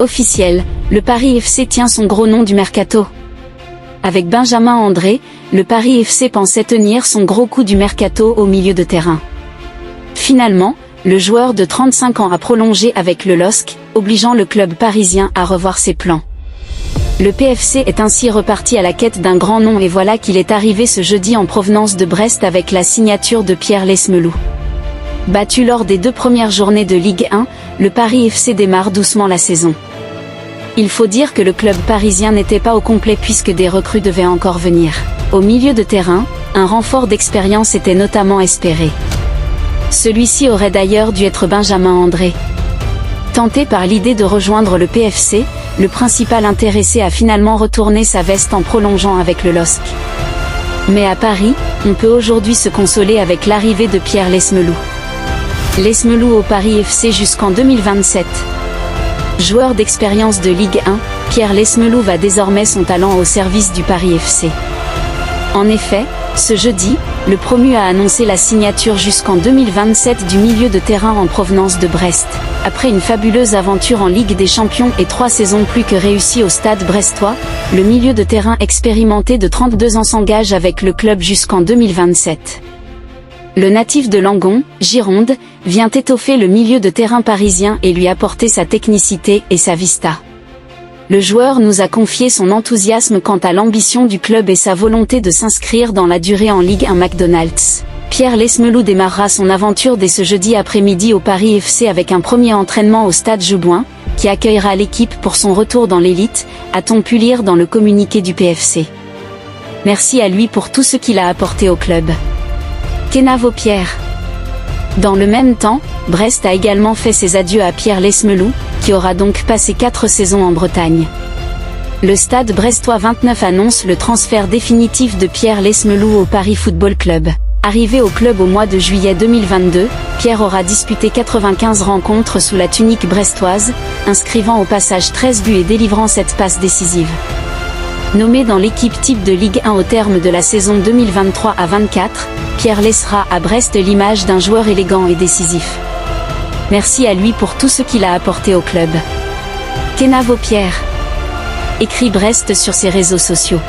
Officiel, le Paris FC tient son gros nom du mercato. Avec Benjamin André, le Paris FC pensait tenir son gros coup du mercato au milieu de terrain. Finalement, le joueur de 35 ans a prolongé avec le LOSC, obligeant le club parisien à revoir ses plans. Le PFC est ainsi reparti à la quête d'un grand nom et voilà qu'il est arrivé ce jeudi en provenance de Brest avec la signature de Pierre Lesmelou. Battu lors des 2 premières journées de Ligue 1, le Paris FC démarre doucement la saison. Il faut dire que le club parisien n'était pas au complet puisque des recrues devaient encore venir. Au milieu de terrain, un renfort d'expérience était notamment espéré. Celui-ci aurait d'ailleurs dû être Benjamin André. Tenté par l'idée de rejoindre le PFC, le principal intéressé a finalement retourné sa veste en prolongeant avec le LOSC. Mais à Paris, on peut aujourd'hui se consoler avec l'arrivée de Pierre Lesmelou. Lesmelou au Paris FC jusqu'en 2027. Joueur d'expérience de Ligue 1, Pierre Lesmelou va désormais son talent au service du Paris FC. En effet, ce jeudi, le promu a annoncé la signature jusqu'en 2027 du milieu de terrain en provenance de Brest. Après une fabuleuse aventure en Ligue des Champions et 3 saisons plus que réussies au stade brestois, le milieu de terrain expérimenté de 32 ans s'engage avec le club jusqu'en 2027. Le natif de Langon, Gironde, vient étoffer le milieu de terrain parisien et lui apporter sa technicité et sa vista. Le joueur nous a confié son enthousiasme quant à l'ambition du club et sa volonté de s'inscrire dans la durée en Ligue 1 McDonald's. Pierre Lesmelou démarrera son aventure dès ce jeudi après-midi au Paris FC avec un premier entraînement au stade Joubouin, qui accueillera l'équipe pour son retour dans l'élite, a-t-on pu lire dans le communiqué du PFC. Merci à lui pour tout ce qu'il a apporté au club. Kenavo Pierre. Dans le même temps, Brest a également fait ses adieux à Pierre Lesmelou, qui aura donc passé 4 saisons en Bretagne. Le stade brestois 29 annonce le transfert définitif de Pierre Lesmelou au Paris Football Club. Arrivé au club au mois de juillet 2022, Pierre aura disputé 95 rencontres sous la tunique brestoise, inscrivant au passage 13 buts et délivrant 7 passes décisives. Nommé dans l'équipe type de Ligue 1 au terme de la saison 2023 à 24, Pierre laissera à Brest l'image d'un joueur élégant et décisif. Merci à lui pour tout ce qu'il a apporté au club. Kenavo Pierre. Écrit Brest sur ses réseaux sociaux.